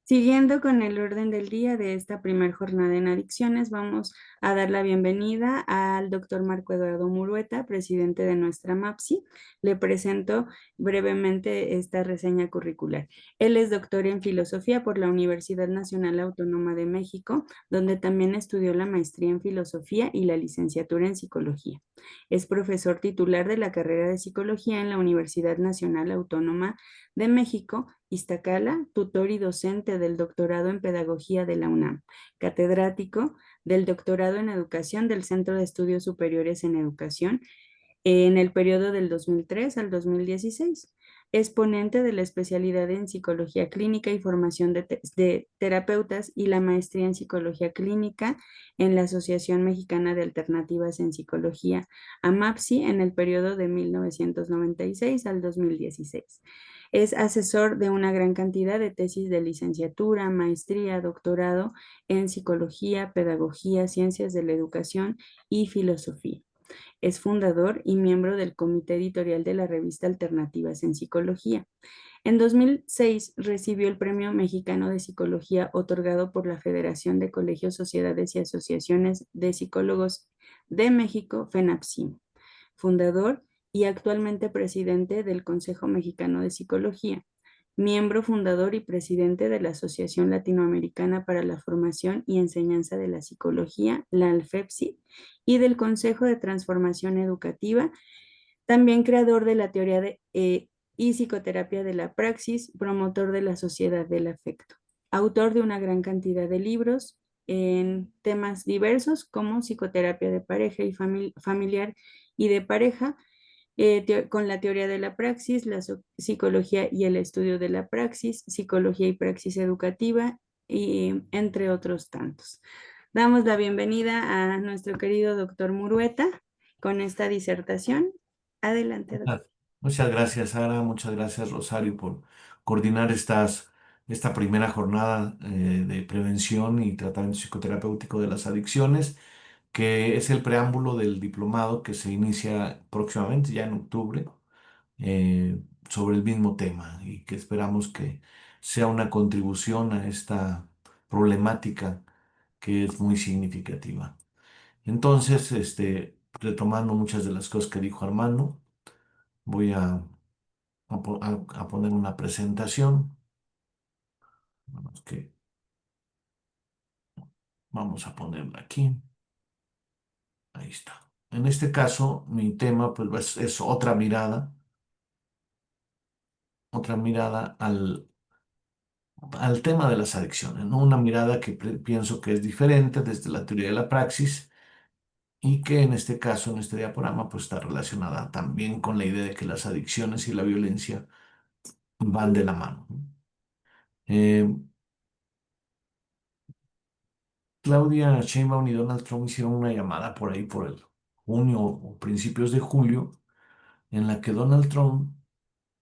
Siguiendo con el orden del día de esta primer jornada en adicciones, vamos a dar la bienvenida al doctor Marco Eduardo Murueta, presidente de nuestra MAPSI. Le presento brevemente esta reseña curricular. Él es doctor en filosofía por la Universidad Nacional Autónoma de México, donde también estudió la maestría en filosofía y la licenciatura en psicología. Es profesor titular de la carrera de psicología en la Universidad Nacional Autónoma de México, Iztacala, tutor y docente del doctorado en Pedagogía de la UNAM, catedrático del doctorado en Educación del Centro de Estudios Superiores en Educación en el periodo del 2003 al 2016. Es ponente de la especialidad en psicología clínica y formación de terapeutas y la maestría en psicología clínica en la Asociación Mexicana de Alternativas en Psicología, AMAPSI, en el periodo de 1996 al 2016. Es asesor de una gran cantidad de tesis de licenciatura, maestría, doctorado en psicología, pedagogía, ciencias de la educación y filosofía. Es fundador y miembro del comité editorial de la revista Alternativas en Psicología. En 2006 recibió el Premio Mexicano de Psicología otorgado por la Federación de Colegios, Sociedades y Asociaciones de Psicólogos de México, FENAPSIM, fundador y actualmente presidente del Consejo Mexicano de Psicología, miembro fundador y presidente de la Asociación Latinoamericana para la Formación y Enseñanza de la Psicología, la ALFEPSI, y del Consejo de Transformación Educativa, también creador de la teoría y psicoterapia de la praxis, promotor de la sociedad del afecto, autor de una gran cantidad de libros en temas diversos como psicoterapia de pareja y familiar y de pareja, con la teoría de la praxis, la psicología y el estudio de la praxis, psicología y praxis educativa, y entre otros tantos. Damos la bienvenida a nuestro querido doctor Murueta con esta disertación. Adelante, doctor. Muchas gracias, Sara. Muchas gracias, Rosario, por coordinar esta primera jornada de prevención y tratamiento psicoterapéutico de las adicciones, que es el preámbulo del diplomado que se inicia próximamente, ya en octubre, eh, sobre el mismo tema y que esperamos que sea una contribución a esta problemática que es muy significativa. Entonces, retomando muchas de las cosas que dijo Armando, voy a poner una presentación. Vamos, vamos a ponerla aquí. Ahí está. En este caso, mi tema pues, es otra mirada al tema de las adicciones, ¿no? Una mirada que pienso que es diferente desde la teoría de la praxis y que en este caso, en este diaporama, pues está relacionada también con la idea de que las adicciones y la violencia van de la mano, ¿no? Eh, Claudia Sheinbaum y Donald Trump hicieron una llamada por ahí por el junio o principios de julio, en la que Donald Trump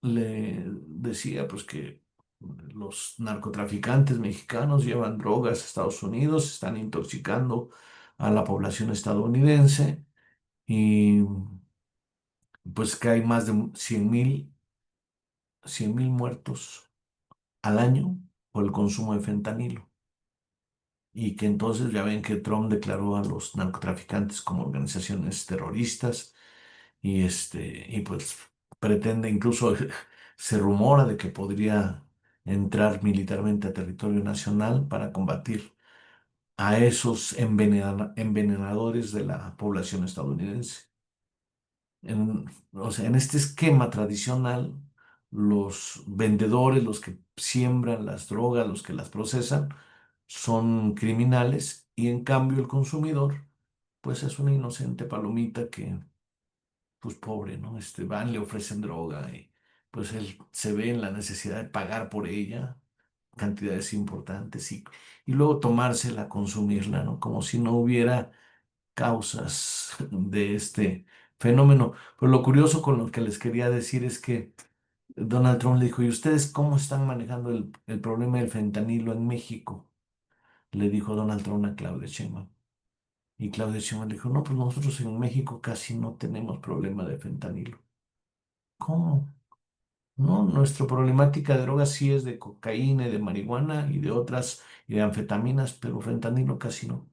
le decía pues que los narcotraficantes mexicanos llevan drogas a Estados Unidos, están intoxicando a la población estadounidense y pues que hay más de 100,000 muertos al año por el consumo de fentanilo. Y que entonces ya ven que Trump declaró a los narcotraficantes como organizaciones terroristas y pues pretende incluso se rumora de que podría entrar militarmente a territorio nacional para combatir a esos envenenadores de la población estadounidense. O sea, en este esquema tradicional, los vendedores, los que siembran las drogas, los que las procesan, son criminales y en cambio el consumidor, pues es una inocente palomita que, pues pobre, ¿no? Van, le ofrecen droga y pues él se ve en la necesidad de pagar por ella cantidades importantes y luego tomársela, consumirla, ¿no? Como si no hubiera causas de este fenómeno. Pero lo curioso con lo que les quería decir es que Donald Trump le dijo, ¿y ustedes cómo están manejando el problema del fentanilo en México? Le dijo Donald Trump a Claudia Sheinbaum. Y Claudia Sheinbaum le dijo, no, pues nosotros en México casi no tenemos problema de fentanilo. ¿Cómo? No, nuestra problemática de drogas sí es de cocaína y de marihuana y de otras y de anfetaminas, pero fentanilo casi no.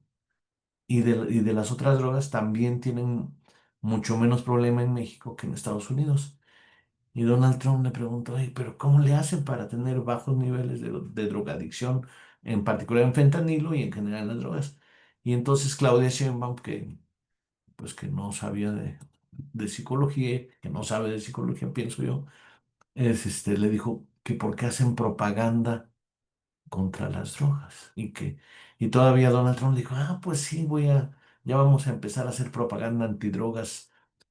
Y de las otras drogas también tienen mucho menos problema en México que en Estados Unidos. Y Donald Trump le preguntó: "Oye, pero ¿cómo le hacen para tener bajos niveles de drogadicción, en particular en fentanilo y en general en las drogas?" Y entonces Claudia Sheinbaum, que pues que no sabía de psicología, que no sabe de psicología, pienso yo, le dijo que por qué hacen propaganda contra las drogas y todavía Donald Trump dijo: "Ah, pues sí, ya vamos a empezar a hacer propaganda antidrogas",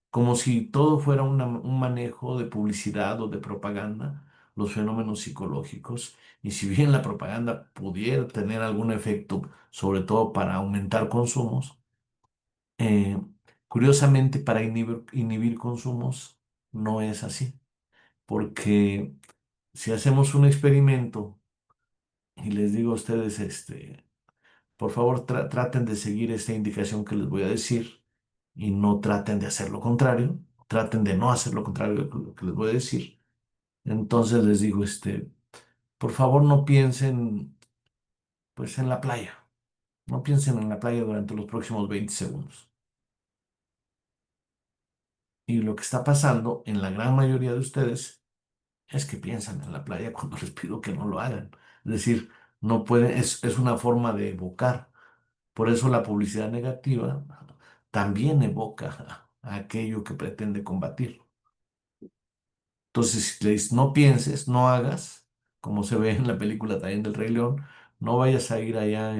como si todo fuera un manejo de publicidad o de propaganda, los fenómenos psicológicos. Y si bien la propaganda pudiera tener algún efecto, sobre todo para aumentar consumos, eh, curiosamente para inhibir consumos no es así, porque si hacemos un experimento y les digo a ustedes, por favor, traten de seguir esta indicación que les voy a decir y no traten de hacer lo contrario. Traten de no hacer lo contrario de lo que les voy a decir. Entonces les digo, por favor, no piensen, pues, en la playa. No piensen en la playa durante los próximos 20 segundos. Y lo que está pasando en la gran mayoría de ustedes es que piensan en la playa cuando les pido que no lo hagan. Es decir, no pueden, es una forma de evocar. Por eso la publicidad negativa también evoca a aquello que pretende combatir. Entonces, si le dices: "No pienses, no hagas", como se ve en la película también del Rey León, no vayas a ir allá,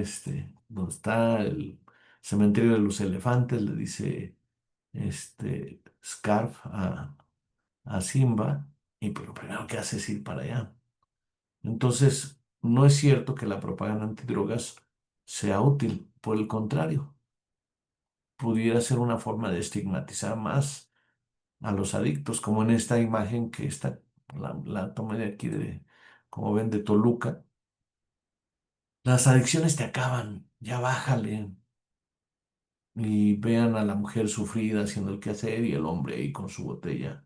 donde está el cementerio de los elefantes, le dice Scarf a Simba, y pues lo primero que hace es ir para allá. Entonces, no es cierto que la propaganda antidrogas sea útil, por el contrario, pudiera ser una forma de estigmatizar más a los adictos, como en esta imagen que la tomé de aquí, como ven, de Toluca. Las adicciones te acaban, ya bájale. Y vean a la mujer sufrida haciendo el quehacer y el hombre ahí con su botella.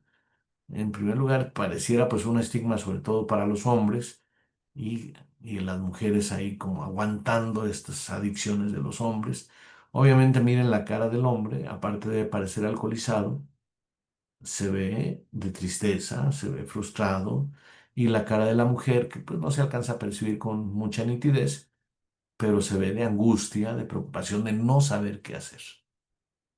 En primer lugar, pareciera pues un estigma sobre todo para los hombres y las mujeres ahí como aguantando estas adicciones de los hombres. Obviamente miren la cara del hombre, aparte de parecer alcoholizado, se ve de tristeza, se ve frustrado, y la cara de la mujer, que pues no se alcanza a percibir con mucha nitidez, pero se ve de angustia, de preocupación, de no saber qué hacer.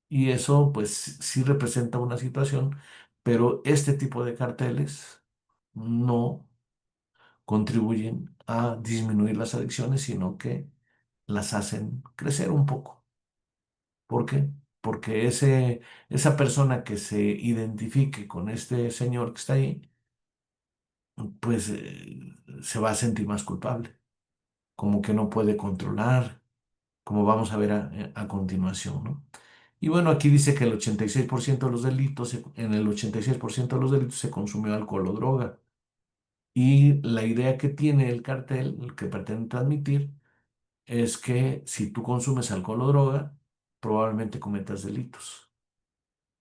Y eso pues sí representa una situación, pero este tipo de carteles no contribuyen a disminuir las adicciones, sino que las hacen crecer un poco. ¿Por qué? Porque esa persona que se identifique con este señor que está ahí, pues se va a sentir más culpable, como que no puede controlar, como vamos a ver a continuación, ¿no? Y bueno, aquí dice que el 86% de los delitos, en el 86% de los delitos se consumió alcohol o droga. Y la idea que tiene el cartel, el que pretende transmitir, es que si tú consumes alcohol o droga, probablemente cometas delitos.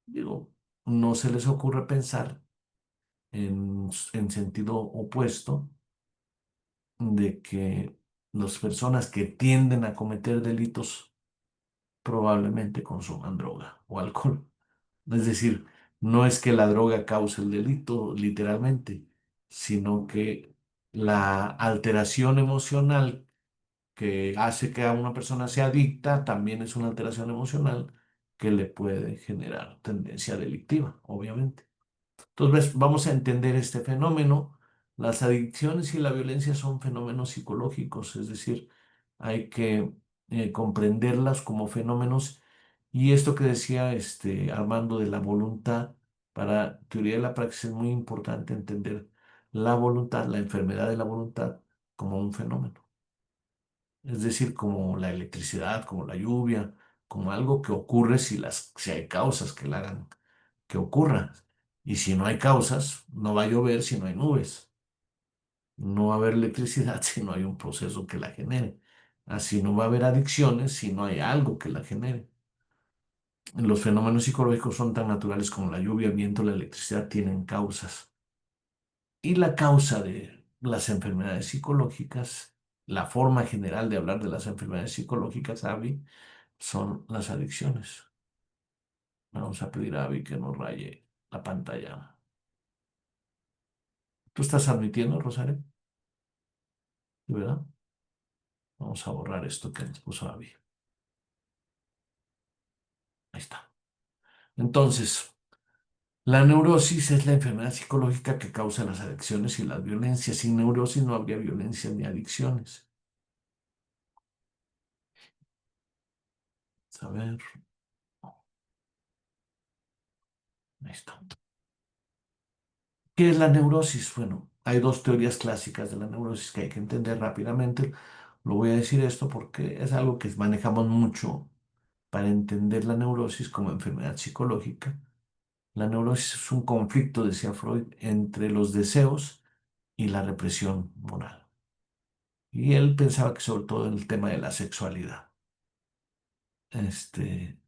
Digo, no se les ocurre pensar en sentido opuesto, de que las personas que tienden a cometer delitos probablemente consuman droga o alcohol. Es decir, no es que la droga cause el delito, literalmente, sino que la alteración emocional que hace que a una persona sea adicta también es una alteración emocional que le puede generar tendencia delictiva, obviamente. Entonces, vamos a entender este fenómeno. Las adicciones y la violencia son fenómenos psicológicos, es decir, hay que comprenderlas como fenómenos. Y esto que decía Armando de la voluntad, para teoría de la praxis es muy importante entender la voluntad, la enfermedad de la voluntad, como un fenómeno. Es decir, como la electricidad, como la lluvia, como algo que ocurre si hay causas que la hagan que ocurra. Y si no hay causas, no va a llover si no hay nubes. No va a haber electricidad si no hay un proceso que la genere. Así no va a haber adicciones si no hay algo que la genere. Los fenómenos psicológicos son tan naturales como la lluvia, el viento, la electricidad, tienen causas. Y la causa de las enfermedades psicológicas, la forma general de hablar de las enfermedades psicológicas, Avi, son las adicciones. Vamos a pedir a Avi que nos raye la pantalla. ¿Tú estás admitiendo, Rosario? ¿De verdad? Vamos a borrar esto que nos puso Avi. Ahí está. Entonces, la neurosis es la enfermedad psicológica que causa las adicciones y las violencias. Sin neurosis no habría violencia ni adicciones. A ver, ahí está. ¿Qué es la neurosis? Bueno, hay dos teorías clásicas de la neurosis que hay que entender rápidamente. Lo voy a decir esto porque es algo que manejamos mucho para entender la neurosis como enfermedad psicológica. La neurosis es un conflicto, decía Freud, entre los deseos y la represión moral. Y él pensaba que sobre todo en el tema de la sexualidad. Este,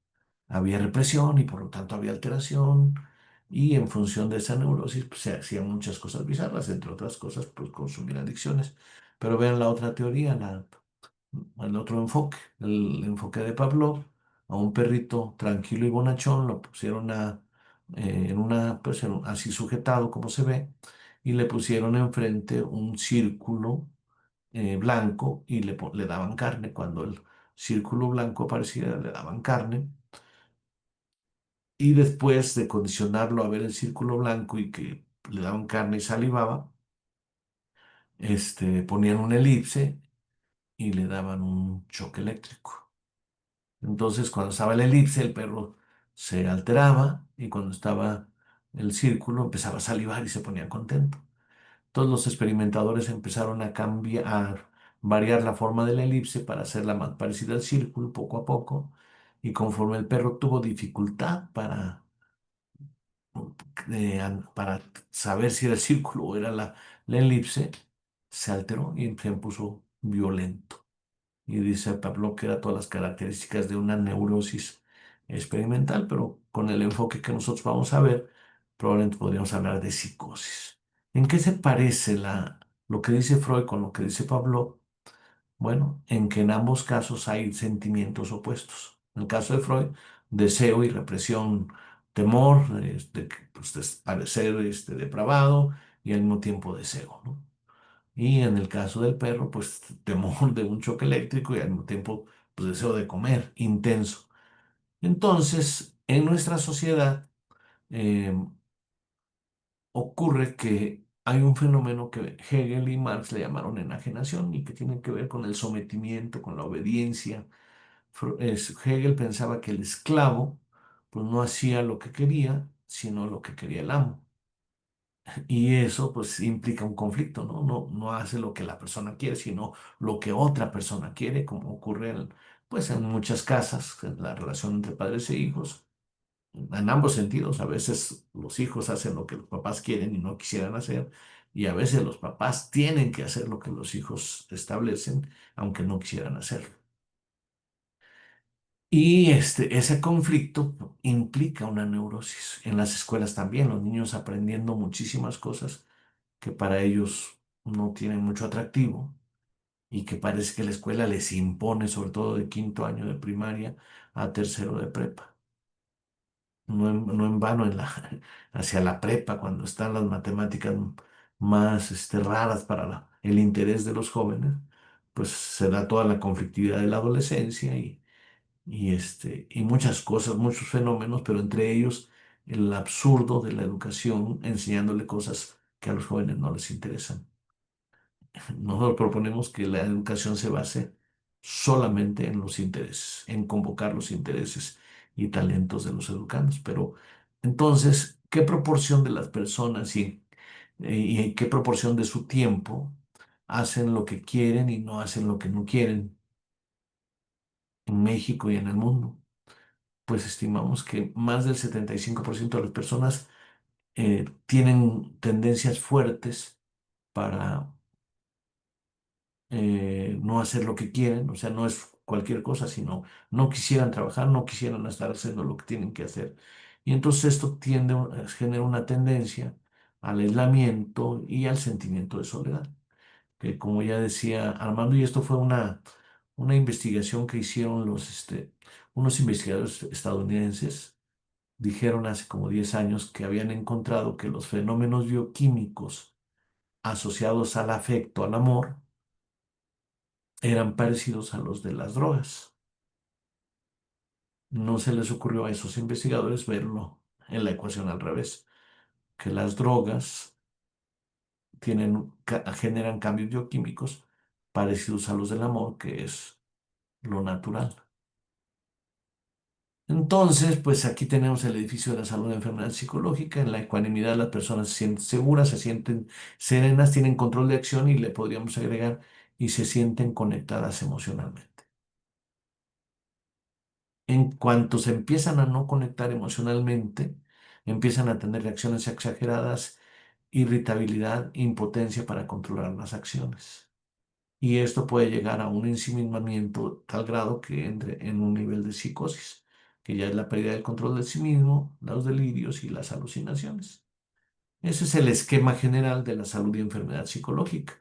había represión y por lo tanto había alteración y en función de esa neurosis pues, se hacían muchas cosas bizarras, entre otras cosas pues consumir adicciones. Pero vean la otra teoría, el otro enfoque, el enfoque de Pavlov, a un perrito tranquilo y bonachón lo pusieron en una, pues, así sujetado como se ve y le pusieron enfrente un círculo blanco y le daban carne. Cuando el círculo blanco aparecía, le daban carne. Y después de condicionarlo a ver el círculo blanco y que le daban carne y salivaba, ponían una elipse y le daban un choque eléctrico. Entonces, cuando estaba la elipse, el perro se alteraba y cuando estaba el círculo empezaba a salivar y se ponía contento. Todos los experimentadores empezaron a cambiar, a variar la forma de la elipse para hacerla más parecida al círculo poco a poco. Y conforme el perro tuvo dificultad para saber si era el círculo o era la elipse, se alteró y se puso violento. Y dice Pablo que era todas las características de una neurosis experimental, pero con el enfoque que nosotros vamos a ver, probablemente podríamos hablar de psicosis. ¿En qué se parece lo que dice Freud con lo que dice Pablo? Bueno, en que en ambos casos hay sentimientos opuestos. En el caso de Freud, deseo y represión, temor, pues, de parecer depravado y al mismo tiempo deseo, ¿no? Y en el caso del perro, pues temor de un choque eléctrico y al mismo tiempo pues, deseo de comer intenso. Entonces, en nuestra sociedad eh, ocurre que hay un fenómeno que Hegel y Marx le llamaron enajenación y que tiene que ver con el sometimiento, con la obediencia. Hegel pensaba que el esclavo pues no hacía lo que quería, sino lo que quería el amo. Y eso pues implica un conflicto, ¿no? No hace lo que la persona quiere, sino lo que otra persona quiere, como ocurre pues en muchas casas, en la relación entre padres e hijos, en ambos sentidos. A veces los hijos hacen lo que los papás quieren y no quisieran hacer, y a veces los papás tienen que hacer lo que los hijos establecen, aunque no quisieran hacerlo. Y ese conflicto implica una neurosis. En las escuelas también, los niños aprendiendo muchísimas cosas que para ellos no tienen mucho atractivo y que parece que la escuela les impone, sobre todo de quinto año de primaria a tercero de prepa. No en vano hacia la prepa, cuando están las matemáticas más raras para el interés de los jóvenes, pues se da toda la conflictividad de la adolescencia y muchas cosas, muchos fenómenos, pero entre ellos el absurdo de la educación enseñándole cosas que a los jóvenes no les interesan. Nosotros proponemos que la educación se base solamente en los intereses, en convocar los intereses y talentos de los educandos. Pero entonces, ¿qué proporción de las personas y qué proporción de su tiempo hacen lo que quieren y no hacen lo que no quieren en México y en el mundo? Pues estimamos que más del 75% de las personas tienen tendencias fuertes para no hacer lo que quieren, o sea, no es cualquier cosa, sino no quisieran trabajar, no quisieran estar haciendo lo que tienen que hacer. Y entonces esto genera una tendencia al aislamiento y al sentimiento de soledad. Que como ya decía Armando, y esto fue una investigación que hicieron unos investigadores estadounidenses, dijeron hace como 10 años que habían encontrado que los fenómenos bioquímicos asociados al afecto, al amor, eran parecidos a los de las drogas. No se les ocurrió a esos investigadores verlo en la ecuación al revés, que las drogas generan cambios bioquímicos parecidos a los del amor, que es lo natural. Entonces, pues aquí tenemos el edificio de la salud de enfermedad psicológica. En la ecuanimidad las personas se sienten seguras, se sienten serenas, tienen control de acción y le podríamos agregar y se sienten conectadas emocionalmente. En cuanto se empiezan a no conectar emocionalmente, empiezan a tener reacciones exageradas, irritabilidad, impotencia para controlar las acciones. Y esto puede llegar a un ensimismamiento tal grado que entre en un nivel de psicosis, que ya es la pérdida del control de sí mismo, los delirios y las alucinaciones. Ese es el esquema general de la salud y enfermedad psicológica.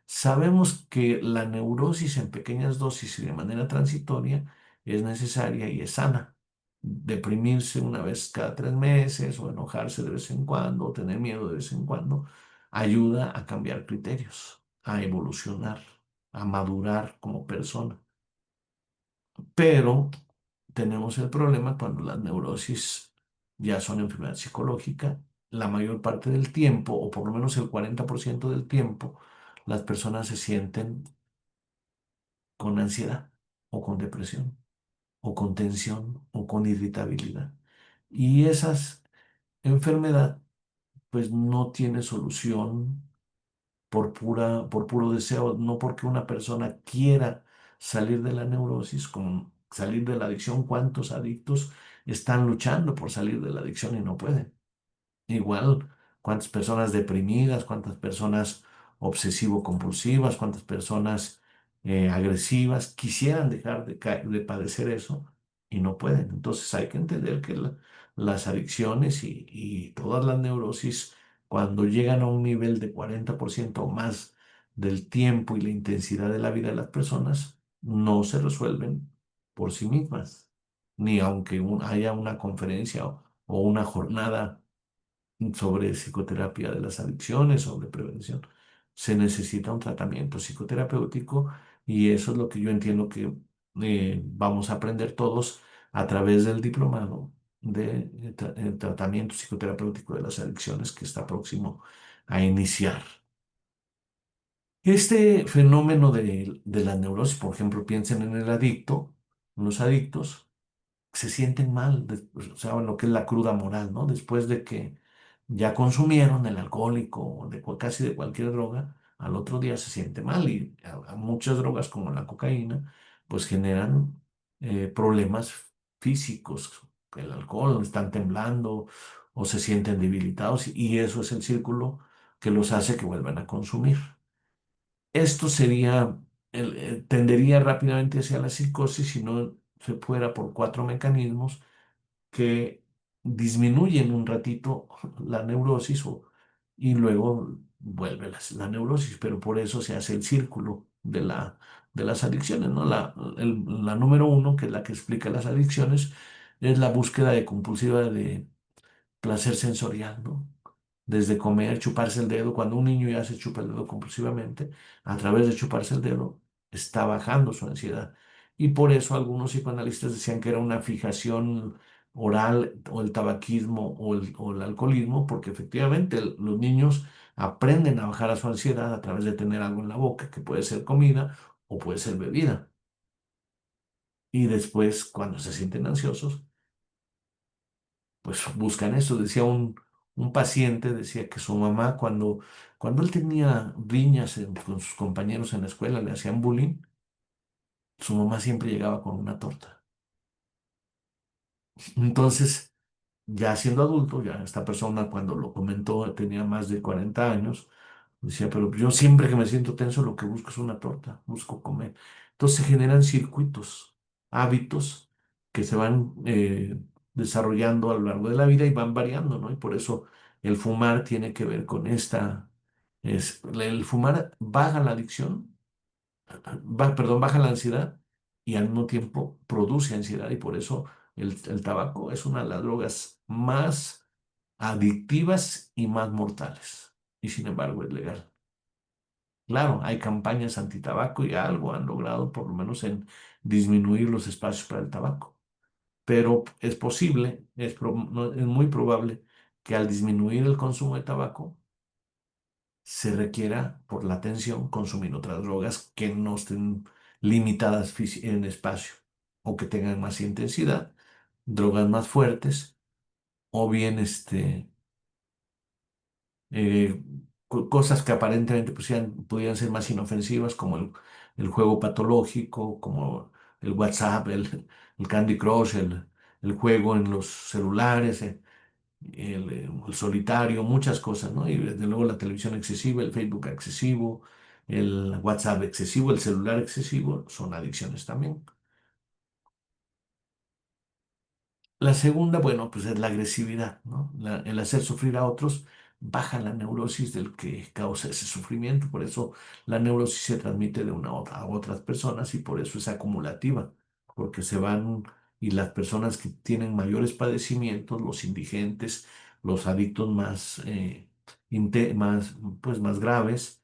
Sabemos que la neurosis en pequeñas dosis y de manera transitoria es necesaria y es sana. Deprimirse una vez cada 3 meses o enojarse de vez en cuando o tener miedo de vez en cuando ayuda a cambiar criterios, a evolucionar, a madurar como persona. Pero tenemos el problema cuando las neurosis ya son enfermedad psicológica. La mayor parte del tiempo, o por lo menos el 40% del tiempo, las personas se sienten con ansiedad o con depresión o con tensión o con irritabilidad. Y esas enfermedad pues no tiene solución por puro deseo, no porque una persona quiera salir de la neurosis, como salir de la adicción. ¿Cuántos adictos están luchando por salir de la adicción y no pueden? Igual, cuántas personas deprimidas, cuántas personas obsesivo-compulsivas, cuántas personas agresivas quisieran dejar de padecer eso y no pueden. Entonces hay que entender que las adicciones y todas las neurosis, cuando llegan a un nivel de 40% o más del tiempo y la intensidad de la vida de las personas, no se resuelven por sí mismas, ni aunque haya una conferencia o una jornada sobre psicoterapia de las adicciones, sobre prevención. Se necesita un tratamiento psicoterapéutico y eso es lo que yo entiendo que vamos a aprender todos a través del diplomado de tratamiento psicoterapéutico de las adicciones que está próximo a iniciar. Este fenómeno de la neurosis, por ejemplo, piensen en el adicto, en los adictos se sienten mal, o sea, lo que es la cruda moral, ¿no? Después de que ya consumieron el alcohólico o casi de cualquier droga, al otro día se siente mal y a muchas drogas como la cocaína, pues generan problemas físicos. El alcohol, están temblando o se sienten debilitados y eso es el círculo que los hace que vuelvan a consumir. Esto sería, tendería rápidamente hacia la psicosis si no se fuera por cuatro mecanismos que disminuyen un ratito la neurosis y luego vuelve la neurosis, pero por eso se hace el círculo de las adicciones, ¿no? La número uno, que es la que explica las adicciones, es la búsqueda de compulsiva de placer sensorial, ¿no? Desde comer, chuparse el dedo, cuando un niño ya se chupa el dedo compulsivamente, a través de chuparse el dedo, está bajando su ansiedad. Y por eso algunos psicoanalistas decían que era una fijación oral o el tabaquismo o el alcoholismo, porque efectivamente los niños aprenden a bajar a su ansiedad a través de tener algo en la boca, que puede ser comida o puede ser bebida. Y después, cuando se sienten ansiosos, pues buscan eso. Decía un paciente, decía que su mamá, cuando él tenía riñas con sus compañeros en la escuela, le hacían bullying, su mamá siempre llegaba con una torta. Entonces, ya siendo adulto, ya esta persona cuando lo comentó tenía más de 40 años, decía, pero yo siempre que me siento tenso lo que busco es una torta, busco comer. Entonces se generan circuitos, hábitos que se van desarrollando a lo largo de la vida y van variando, ¿no? Y por eso El fumar tiene que ver con el fumar baja la adicción, perdón, baja la ansiedad y al mismo tiempo produce ansiedad y por eso el tabaco es una de las drogas más adictivas y más mortales. Y sin embargo es legal. Claro, hay campañas antitabaco y algo han logrado por lo menos en disminuir los espacios para el tabaco. Pero es posible, es muy probable que al disminuir el consumo de tabaco se requiera por la atención consumir otras drogas que no estén limitadas en espacio o que tengan más intensidad, drogas más fuertes o bien eh, cosas que aparentemente pues, pudieran ser más inofensivas, como el juego patológico, como el WhatsApp, el Candy Crush, el juego en los celulares, el solitario, muchas cosas, ¿no? Y desde luego la televisión excesiva, el Facebook excesivo, el WhatsApp excesivo, el celular excesivo, son adicciones también. La segunda, bueno, pues es la agresividad, ¿no? El hacer sufrir a otros baja la neurosis del que causa ese sufrimiento. Por eso la neurosis se transmite de una a otras personas y por eso es acumulativa, porque se van y las personas que tienen mayores padecimientos, los indigentes, los adictos más, pues, más graves,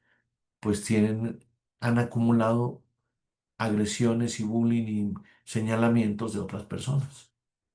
pues han acumulado agresiones y bullying y señalamientos de otras personas.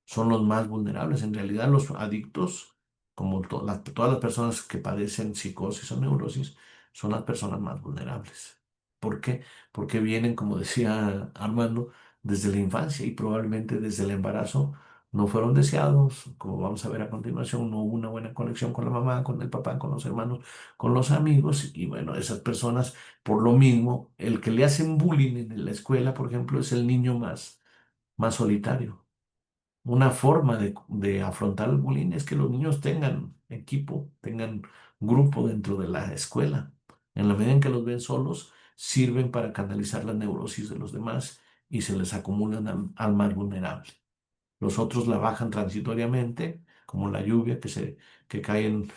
Son los más vulnerables. En realidad, los adictos, como todas las personas que padecen psicosis o neurosis, son las personas más vulnerables. ¿Por qué? Porque vienen, como decía Armando, desde la infancia y probablemente desde el embarazo no fueron deseados. Como vamos a ver a continuación, no hubo una buena conexión con la mamá, con el papá, con los hermanos, con los amigos. Y bueno, esas personas por lo mismo, el que le hacen bullying en la escuela, por ejemplo, es el niño más solitario. Una forma de afrontar el bullying es que los niños tengan equipo, tengan grupo dentro de la escuela. En la medida en que los ven solos, sirven para canalizar la neurosis de los demás y se les acumulan al más vulnerable. Los otros la bajan transitoriamente, como la lluvia que cae en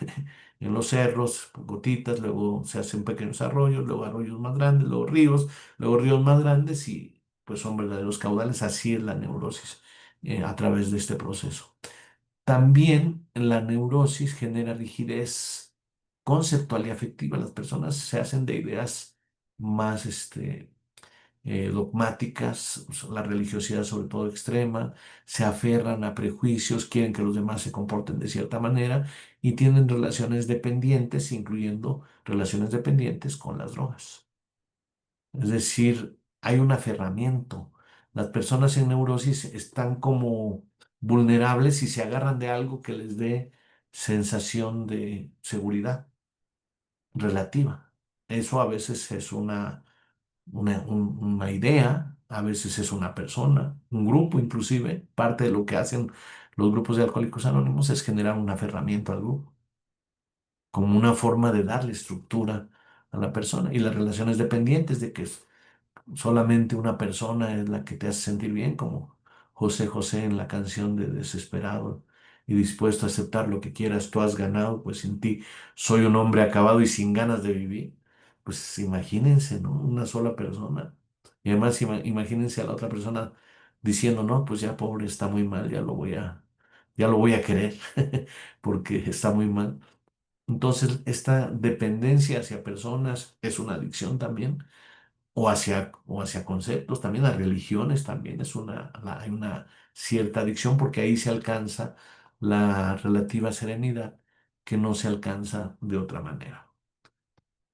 los cerros, gotitas, luego se hacen pequeños arroyos, luego arroyos más grandes, luego ríos más grandes y pues son verdaderos caudales. Así es la neurosis a través de este proceso. También la neurosis genera rigidez conceptual y afectiva. Las personas se hacen de ideas más dogmáticas, la religiosidad sobre todo extrema, se aferran a prejuicios, quieren que los demás se comporten de cierta manera y tienen relaciones dependientes, incluyendo relaciones dependientes con las drogas. Es decir, hay un aferramiento. Las personas en neurosis están como vulnerables y se agarran de algo que les dé sensación de seguridad relativa. Eso a veces es una idea, a veces es una persona, un grupo inclusive. Parte de lo que hacen los grupos de alcohólicos anónimos es generar un aferramiento al grupo, como una forma de darle estructura a la persona. Y las relaciones dependientes de que solamente una persona es la que te hace sentir bien, como José José en la canción de Desesperado, y dispuesto a aceptar lo que quieras, tú has ganado, pues sin ti soy un hombre acabado y sin ganas de vivir. Pues imagínense, ¿no? Una sola persona. Y además imagínense a la otra persona diciendo, no, pues ya pobre, está muy mal, ya lo voy a querer, porque está muy mal. Entonces, esta dependencia hacia personas es una adicción también o hacia conceptos, también a religiones también hay una cierta adicción porque ahí se alcanza la relativa serenidad que no se alcanza de otra manera.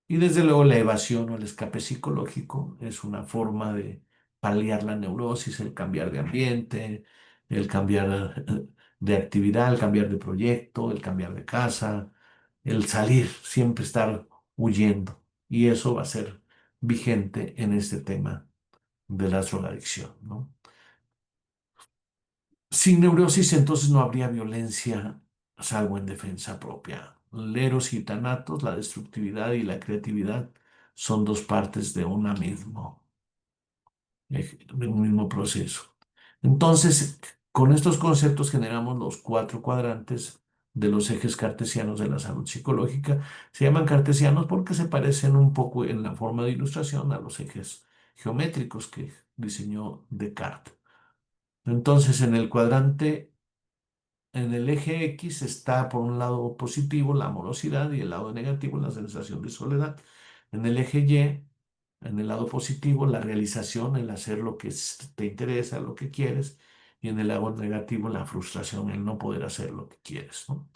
Y desde luego la evasión o el escape psicológico es una forma de paliar la neurosis, el cambiar de ambiente, el cambiar de actividad, el cambiar de proyecto, el cambiar de casa, el salir, siempre estar huyendo. Y eso va a ser vigente en este tema de la drogadicción, ¿no? Sin neurosis, entonces no habría violencia, salvo en defensa propia. Leros y tanatos, la destructividad y la creatividad son dos partes de un mismo proceso. Entonces, con estos conceptos generamos los cuatro cuadrantes de los ejes cartesianos de la salud psicológica. Se llaman cartesianos porque se parecen un poco en la forma de ilustración a los ejes geométricos que diseñó Descartes. Entonces, en el eje X está por un lado positivo la amorosidad y el lado negativo la sensación de soledad. En el eje Y, en el lado positivo, la realización, el hacer lo que te interesa, lo que quieres, y en el lado negativo, la frustración, el no poder hacer lo que quieres, ¿no?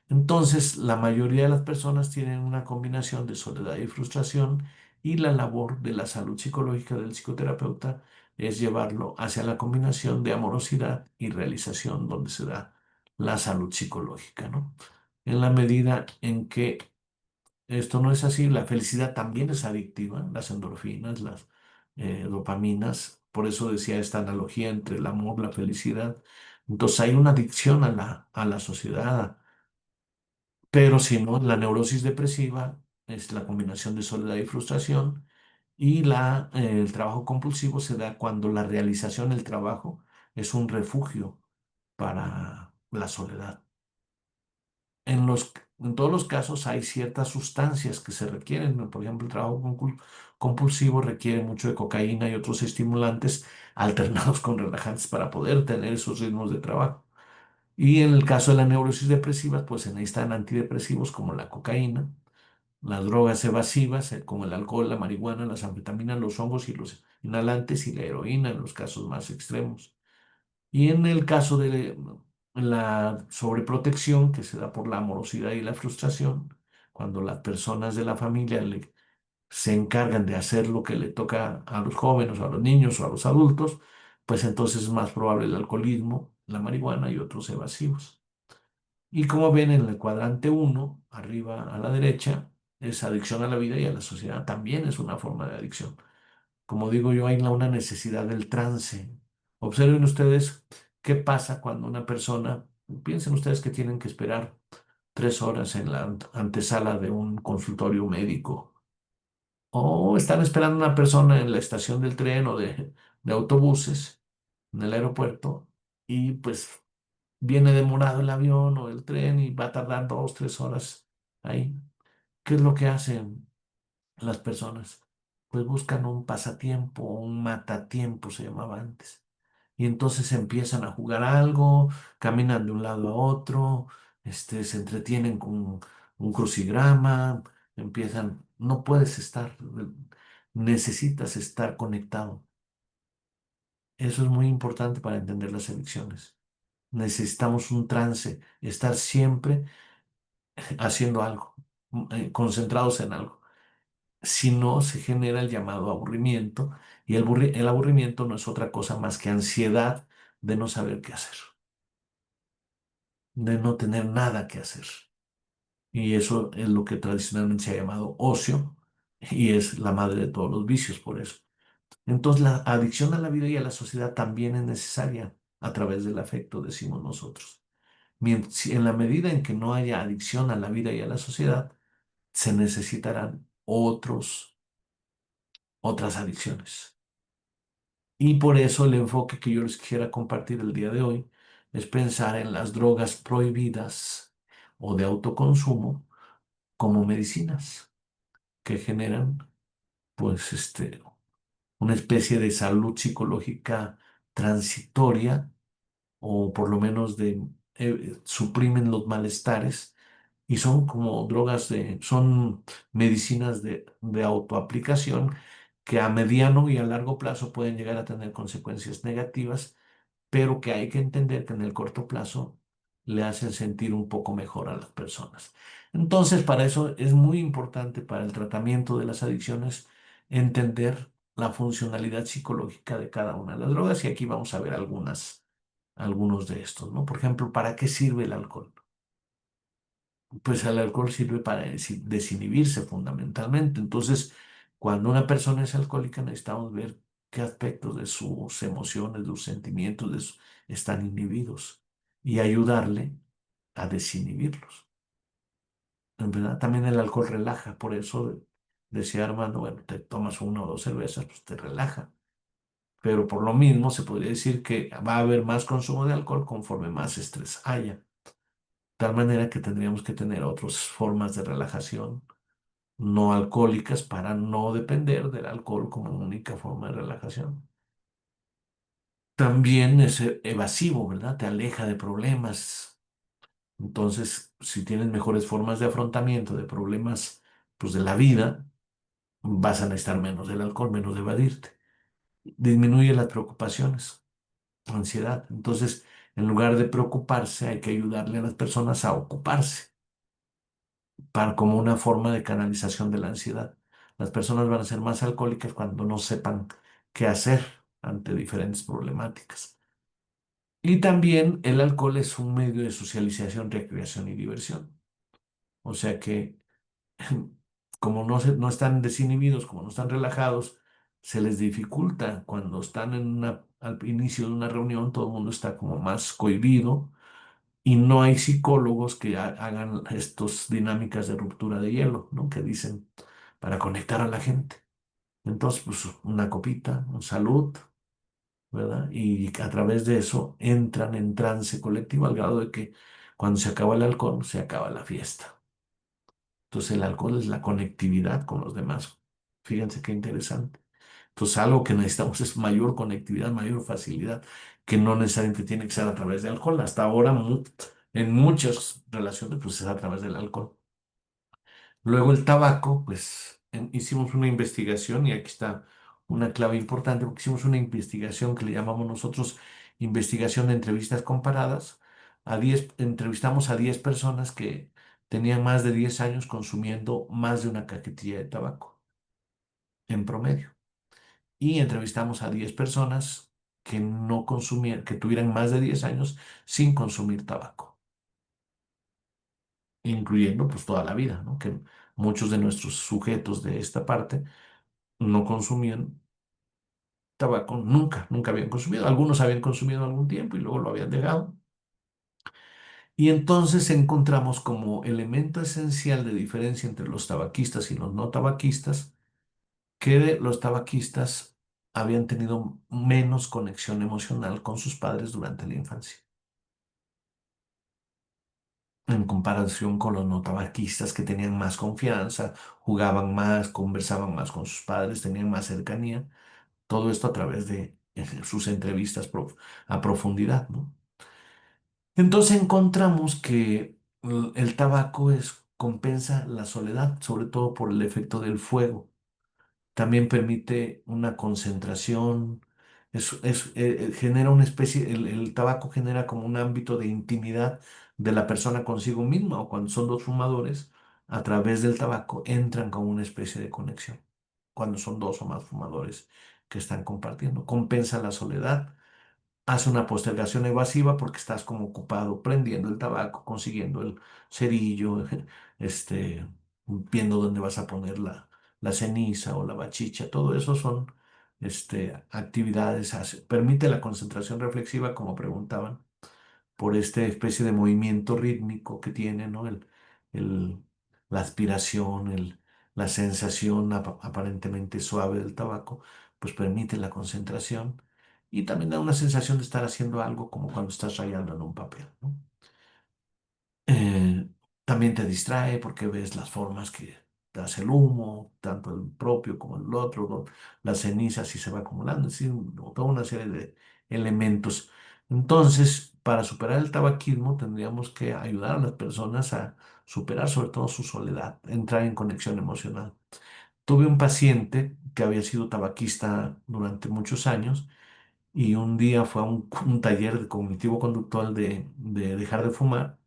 Entonces, la mayoría de las personas tienen una combinación de soledad y frustración y la labor de la salud psicológica del psicoterapeuta es llevarlo hacia la combinación de amorosidad y realización donde se da la salud psicológica, ¿no? En la medida en que esto no es así, la felicidad también es adictiva, las endorfinas, las dopaminas, por eso decía esta analogía entre el amor, la felicidad. Entonces hay una adicción a la sociedad, pero si no, la neurosis depresiva es la combinación de soledad y frustración y el trabajo compulsivo se da cuando la realización del trabajo es un refugio para la soledad. En todos los casos hay ciertas sustancias que se requieren, ¿no? Por ejemplo, el trabajo compulsivo requiere mucho de cocaína y otros estimulantes alternados con relajantes para poder tener esos ritmos de trabajo. Y en el caso de la neurosis depresiva, pues se necesitan antidepresivos como la cocaína, las drogas evasivas, como el alcohol, la marihuana, las anfetaminas, los hongos y los inhalantes y la heroína en los casos más extremos. Y en el caso de la sobreprotección que se da por la amorosidad y la frustración, cuando las personas de la familia se encargan de hacer lo que le toca a los jóvenes o a los niños o a los adultos, pues entonces es más probable el alcoholismo, la marihuana y otros evasivos. Y como ven en el cuadrante uno arriba a la derecha, es adicción a la vida y a la sociedad. También es una forma de adicción. Como digo yo, hay una necesidad del trance. Observen ustedes qué pasa cuando una persona, piensen ustedes que tienen que esperar 3 horas en la antesala de un consultorio médico o están esperando a una persona en la estación del tren o de autobuses en el aeropuerto y pues viene demorado el avión o el tren y va a tardar 2, 3 horas ahí. ¿Qué es lo que hacen las personas? Pues buscan un pasatiempo, un matatiempo se llamaba antes. Y entonces empiezan a jugar algo, caminan de un lado a otro, se entretienen con un crucigrama, empiezan, no puedes estar, necesitas estar conectado. Eso es muy importante para entender las adicciones. Necesitamos un trance, estar siempre haciendo algo, concentrados en algo. Si no, se genera el llamado aburrimiento y el aburrimiento no es otra cosa más que ansiedad de no saber qué hacer, de no tener nada que hacer. Y eso es lo que tradicionalmente se ha llamado ocio y es la madre de todos los vicios por eso. Entonces la adicción a la vida y a la sociedad también es necesaria a través del afecto, decimos nosotros. Si en la medida en que no haya adicción a la vida y a la sociedad, se necesitarán otras adicciones. Y por eso el enfoque que yo les quisiera compartir el día de hoy es pensar en las drogas prohibidas o de autoconsumo como medicinas que generan, pues, una especie de salud psicológica transitoria o por lo menos suprimen los malestares y son como son medicinas de autoaplicación que a mediano y a largo plazo pueden llegar a tener consecuencias negativas, pero que hay que entender que en el corto plazo le hacen sentir un poco mejor a las personas. Entonces, para eso es muy importante para el tratamiento de las adicciones entender la funcionalidad psicológica de cada una de las drogas y aquí vamos a ver algunos de estos, ¿no? Por ejemplo, ¿para qué sirve el alcohol? Pues el alcohol sirve para desinhibirse fundamentalmente. Entonces, cuando una persona es alcohólica, necesitamos ver qué aspectos de sus emociones, de sus sentimientos están inhibidos y ayudarle a desinhibirlos. En verdad, también el alcohol relaja, por eso decía Armando, bueno, te tomas 1 o 2 cervezas, pues te relaja. Pero por lo mismo se podría decir que va a haber más consumo de alcohol conforme más estrés haya. Tal manera que tendríamos que tener otras formas de relajación no alcohólicas para no depender del alcohol como única forma de relajación. También es evasivo, ¿verdad? Te aleja de problemas. Entonces, si tienes mejores formas de afrontamiento de problemas, pues de la vida, vas a necesitar menos del alcohol, menos de evadirte. Disminuye las preocupaciones, ansiedad. Entonces, en lugar de preocuparse, hay que ayudarle a las personas a ocuparse para, como una forma de canalización de la ansiedad. Las personas van a ser más alcohólicas cuando no sepan qué hacer ante diferentes problemáticas. Y también el alcohol es un medio de socialización, recreación y diversión. O sea que como no están desinhibidos, como no están relajados, se les dificulta cuando están al inicio de una reunión, todo el mundo está como más cohibido y no hay psicólogos que hagan estas dinámicas de ruptura de hielo, ¿no? Que dicen para conectar a la gente. Entonces, pues una copita, un salud, ¿verdad? Y a través de eso entran en trance colectivo al grado de que cuando se acaba el alcohol, se acaba la fiesta. Entonces el alcohol es la conectividad con los demás. Fíjense qué interesante. Entonces algo que necesitamos es mayor conectividad, mayor facilidad, que no necesariamente tiene que ser a través de alcohol. Hasta ahora en muchas relaciones pues es a través del alcohol. Luego el tabaco, pues hicimos una investigación y aquí está una clave importante porque hicimos una investigación que le llamamos nosotros investigación de entrevistas comparadas. Entrevistamos a 10 personas que tenían más de 10 años consumiendo más de una cajetilla de tabaco en promedio. Y entrevistamos a 10 personas que no consumían, que tuvieran más de 10 años sin consumir tabaco, incluyendo pues toda la vida, ¿no? Que muchos de nuestros sujetos de esta parte no consumían tabaco, nunca habían consumido. Algunos habían consumido algún tiempo y luego lo habían dejado. Y entonces encontramos como elemento esencial de diferencia entre los tabaquistas y los no tabaquistas que los tabaquistas habían tenido menos conexión emocional con sus padres durante la infancia, en comparación con los no tabaquistas que tenían más confianza, jugaban más, conversaban más con sus padres, tenían más cercanía. Todo esto a través de sus entrevistas a profundidad, ¿no? Entonces encontramos que el tabaco compensa la soledad, sobre todo por el efecto del fuego. También permite una concentración, genera una especie, el tabaco genera como un ámbito de intimidad de la persona consigo misma, o cuando son dos fumadores, a través del tabaco entran como una especie de conexión, cuando son dos o más fumadores que están compartiendo. Compensa la soledad, hace una postergación evasiva porque estás como ocupado prendiendo el tabaco, consiguiendo el cerillo, este, viendo dónde vas a poner la ceniza o la bachicha. Todo eso son actividades, permite la concentración reflexiva, como preguntaban, por esta especie de movimiento rítmico que tiene, ¿no? El- la aspiración, la sensación aparentemente suave del tabaco, pues permite la concentración y también da una sensación de estar haciendo algo como cuando estás rayando en un papel, ¿no? Eh, También te distrae porque ves las formas que hace el humo, tanto el propio como el otro, la ceniza si se va acumulando, es decir, toda una serie de elementos. Entonces, para superar el tabaquismo, tendríamos que ayudar a las personas a superar sobre todo su soledad, entrar en conexión emocional. Tuve un paciente que había sido tabaquista durante muchos años y un día fue a un taller de cognitivo conductual de dejar de fumar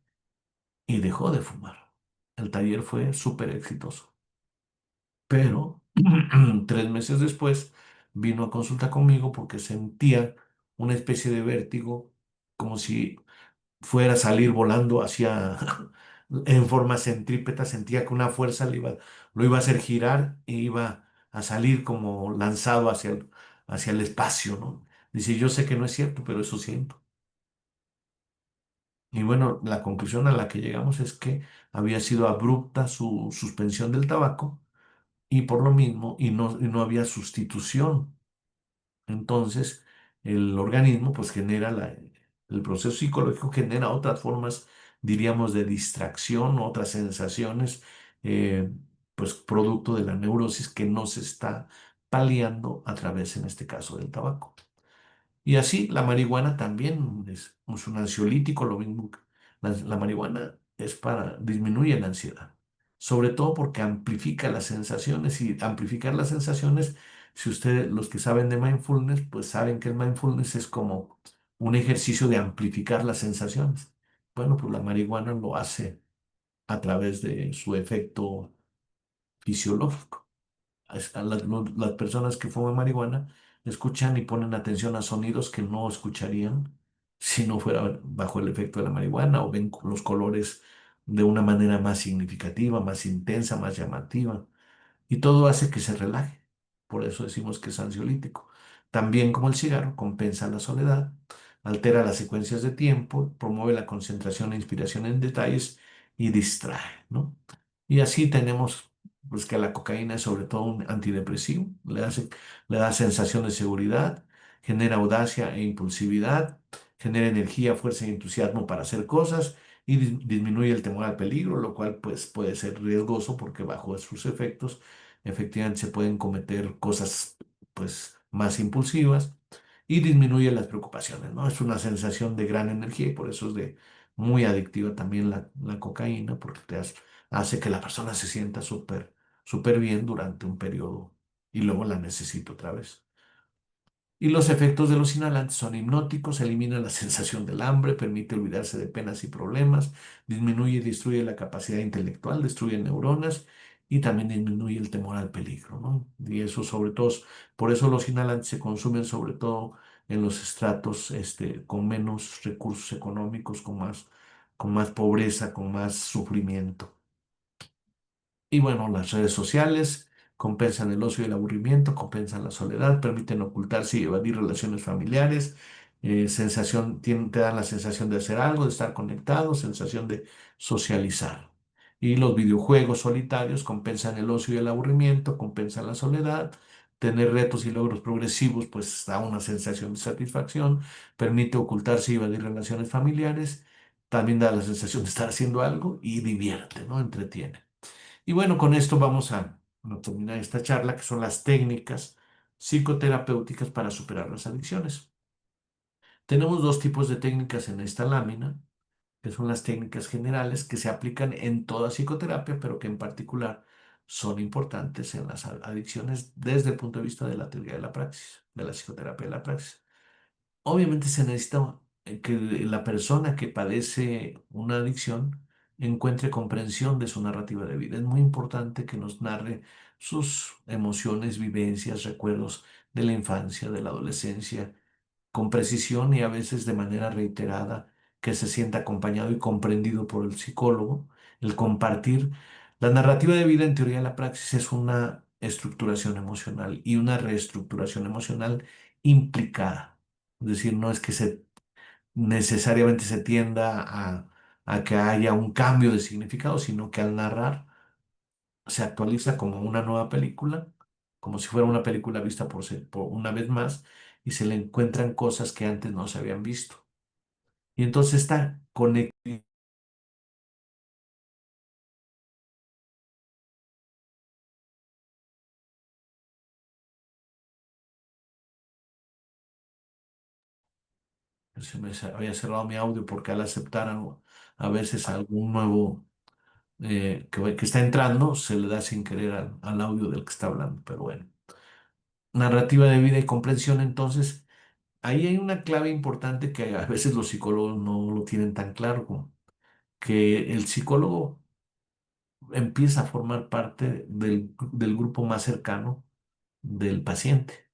y dejó de fumar. El taller fue súper exitoso, pero 3 meses después vino a consulta conmigo porque sentía una especie de vértigo, como si fuera a salir volando hacia, en forma centrípeta, sentía que una fuerza lo iba a hacer girar e iba a salir como lanzado hacia el espacio, ¿no? Dice, yo sé que no es cierto, pero eso siento. Y bueno, la conclusión a la que llegamos es que había sido abrupta su suspensión del tabaco y por lo mismo, y no había sustitución. Entonces, el organismo pues genera el proceso psicológico genera otras formas diríamos, de distracción, otras sensaciones, eh, pues producto de la neurosis que no se está paliando a través, en este caso, del tabaco. Y así la marihuana también es un ansiolítico, lo mismo. La marihuana es para disminuir la ansiedad, sobre todo porque amplifica las sensaciones y amplificar las sensaciones, si ustedes, los que saben de mindfulness, pues saben que el mindfulness es como un ejercicio de amplificar las sensaciones. Bueno, pues la marihuana lo hace a través de su efecto fisiológico. Las personas que fuman marihuana escuchan y ponen atención a sonidos que no escucharían si no fuera bajo el efecto de la marihuana, o ven los colores de una manera más significativa, más intensa, más llamativa, y todo hace que se relaje. Por eso decimos que es ansiolítico. También, como el cigarro, compensa la soledad, altera las secuencias de tiempo, promueve la concentración e inspiración en detalles y distrae, ¿no? Y así tenemos, pues, que la cocaína es sobre todo un antidepresivo, le da sensación de seguridad, genera audacia e impulsividad, genera energía, fuerza y entusiasmo para hacer cosas, y disminuye el temor al peligro, lo cual pues puede ser riesgoso porque bajo sus efectos efectivamente se pueden cometer cosas pues más impulsivas, y disminuye las preocupaciones, ¿no? Es una sensación de gran energía y por eso es de muy adictiva también la cocaína, porque hace que la persona se sienta súper bien durante un periodo y luego la necesita otra vez. Y los efectos de los inhalantes son hipnóticos, elimina la sensación del hambre, permite olvidarse de penas y problemas, disminuye y destruye la capacidad intelectual, destruye neuronas y también disminuye el temor al peligro, ¿no? Y eso sobre todo, por eso los inhalantes se consumen sobre todo en los estratos con menos recursos económicos, con más pobreza, con más sufrimiento. Y bueno, las redes sociales compensan el ocio y el aburrimiento, compensan la soledad, permiten ocultarse y evadir relaciones familiares, te dan la sensación de hacer algo, de estar conectado, sensación de socializar. Y los videojuegos solitarios compensan el ocio y el aburrimiento, compensan la soledad. Tener retos y logros progresivos, pues da una sensación de satisfacción, permite ocultarse y evadir relaciones familiares, también da la sensación de estar haciendo algo y divierte, ¿no? Entretiene. Y bueno, con esto vamos a terminar esta charla, que son las técnicas psicoterapéuticas para superar las adicciones. Tenemos dos tipos de técnicas en esta lámina, que son las técnicas generales que se aplican en toda psicoterapia, pero que en particular son importantes en las adicciones desde el punto de vista de la teoría de la praxis, de la psicoterapia de la praxis. Obviamente se necesita que la persona que padece una adicción encuentre comprensión de su narrativa de vida. Es muy importante que nos narre sus emociones, vivencias, recuerdos de la infancia, de la adolescencia, con precisión y a veces de manera reiterada, que se sienta acompañado y comprendido por el psicólogo. El compartir la narrativa de vida en teoría de la praxis es una estructuración emocional y una reestructuración emocional implicada. Es decir, no es que necesariamente se tienda a que haya un cambio de significado, sino que al narrar se actualiza como una nueva película, como si fuera una película vista por una vez más, y se le encuentran cosas que antes no se habían visto. Y entonces esta conexión, había cerrado mi audio porque al aceptar a veces algún nuevo que está entrando, se le da sin querer al audio del que está hablando, pero bueno. Narrativa de vida y comprensión, entonces, ahí hay una clave importante que a veces los psicólogos no lo tienen tan claro, como que el psicólogo empieza a formar parte del grupo más cercano del paciente.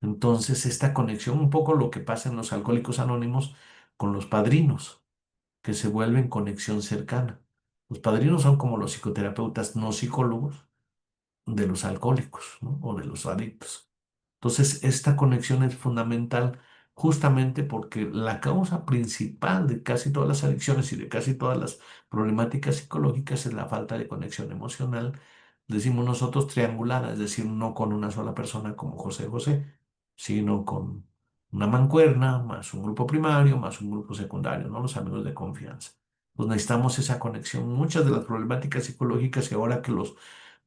Entonces, esta conexión, un poco lo que pasa en los alcohólicos anónimos con los padrinos, que se vuelven conexión cercana. Los padrinos son como los psicoterapeutas no psicólogos de los alcohólicos, ¿no? O de los adictos. Entonces, esta conexión es fundamental justamente porque la causa principal de casi todas las adicciones y de casi todas las problemáticas psicológicas es la falta de conexión emocional, decimos nosotros triangulada, es decir, no con una sola persona como José José, sino con una mancuerna, más un grupo primario, más un grupo secundario, ¿no? Los amigos de confianza. pues necesitamos esa conexión. Muchas de las problemáticas psicológicas y ahora que los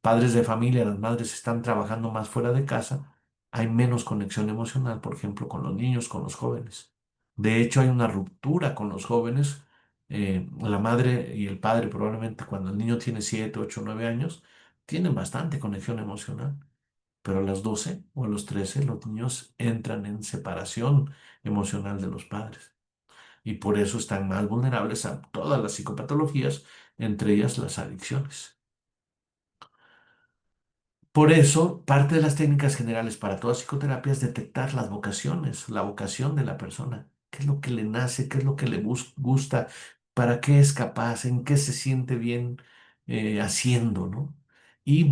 padres de familia, las madres están trabajando más fuera de casa, hay menos conexión emocional, por ejemplo, con los niños, con los jóvenes. De hecho, hay una ruptura con los jóvenes. La madre y el padre probablemente cuando el niño tiene 7, 8, 9 años, tienen bastante conexión emocional, pero a las 12 o a los 13 los niños entran en separación emocional de los padres y por eso están más vulnerables a todas las psicopatologías, entre ellas las adicciones. Por eso, parte de las técnicas generales para toda psicoterapia es detectar las vocaciones, la vocación de la persona. ¿Qué es lo que le nace? ¿Qué es lo que le gusta? ¿Para qué es capaz? ¿En qué se siente bien haciendo, ¿no? Y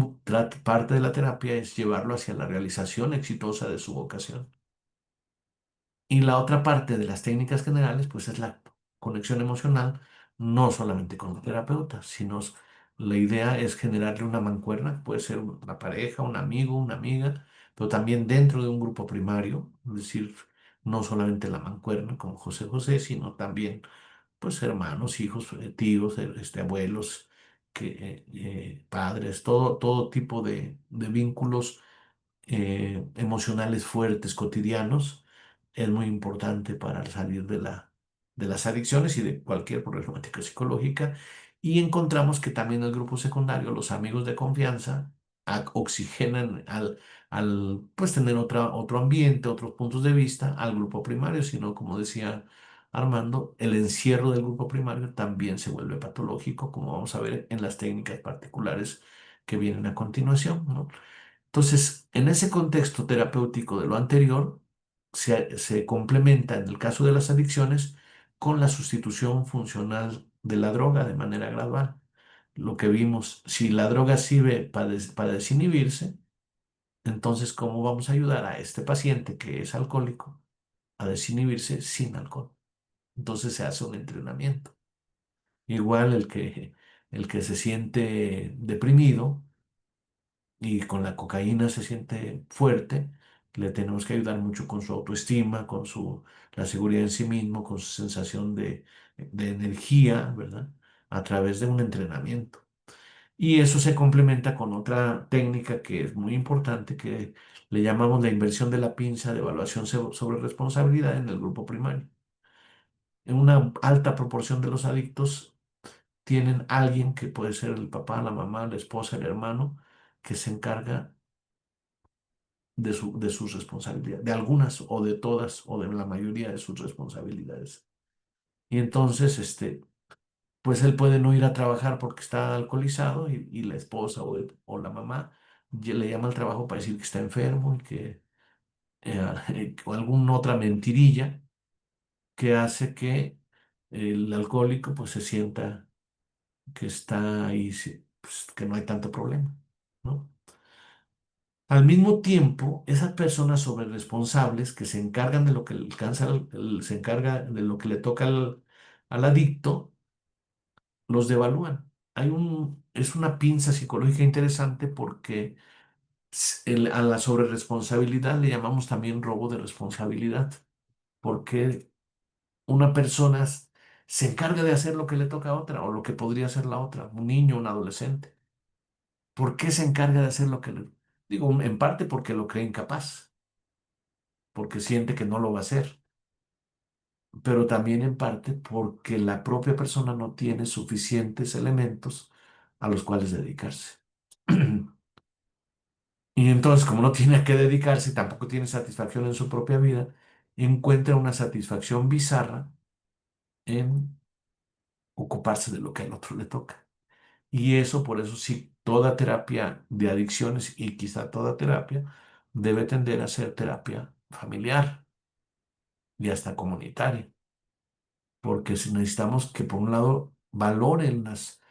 parte de la terapia es llevarlo hacia la realización exitosa de su vocación. Y la otra parte de las técnicas generales, pues es la conexión emocional, no solamente con el terapeuta, sino la idea es generarle una mancuerna, puede ser una pareja, un amigo, una amiga, pero también dentro de un grupo primario, es decir, no solamente la mancuerna como José José, sino también pues hermanos, hijos, tíos, abuelos, padres, todo tipo de vínculos emocionales fuertes, cotidianos, es muy importante para salir de las adicciones y de cualquier problemática psicológica. Y encontramos que también el grupo secundario, los amigos de confianza, oxigenan al pues tener otro ambiente, otros puntos de vista al grupo primario, sino como decía Armando, el encierro del grupo primario también se vuelve patológico, como vamos a ver en las técnicas particulares que vienen a continuación, ¿no? Entonces, en ese contexto terapéutico de lo anterior, se complementa en el caso de las adicciones con la sustitución funcional de la droga de manera gradual. Lo que vimos, si la droga sirve para desinhibirse, entonces, ¿cómo vamos a ayudar a este paciente que es alcohólico a desinhibirse sin alcohol? Entonces se hace un entrenamiento. Igual el que se siente deprimido y con la cocaína se siente fuerte, le tenemos que ayudar mucho con su autoestima, la seguridad en sí mismo, con su sensación de energía, ¿verdad? A través de un entrenamiento. Y eso se complementa con otra técnica que es muy importante, que le llamamos la inversión de la pinza de evaluación sobre responsabilidad en el grupo primario. En una alta proporción de los adictos tienen alguien que puede ser el papá, la mamá, la esposa, el hermano, que se encarga de sus responsabilidades, de algunas o de todas o de la mayoría de sus responsabilidades. Y entonces, pues él puede no ir a trabajar porque está alcoholizado y la esposa o la mamá le llama al trabajo para decir que está enfermo y que, o alguna otra mentirilla que hace que el alcohólico pues se sienta que está ahí, pues, que no hay tanto problema, ¿no? Al mismo tiempo, esas personas sobreresponsables que se encargan de lo que le alcanza, se encarga de lo que le toca al adicto, los devalúan. Es una pinza psicológica interesante porque a la sobreresponsabilidad le llamamos también robo de responsabilidad, porque una persona se encarga de hacer lo que le toca a otra o lo que podría hacer la otra, un niño, un adolescente. ¿Por qué se encarga de hacer lo que le... Digo, en parte porque lo cree incapaz, porque siente que no lo va a hacer, pero también en parte porque la propia persona no tiene suficientes elementos a los cuales dedicarse. Y entonces, como no tiene a qué dedicarse, tampoco tiene satisfacción en su propia vida, encuentra una satisfacción bizarra en ocuparse de lo que al otro le toca. Y eso, por eso sí, toda terapia de adicciones y quizá toda terapia debe tender a ser terapia familiar y hasta comunitaria, porque si necesitamos que por un lado valoren las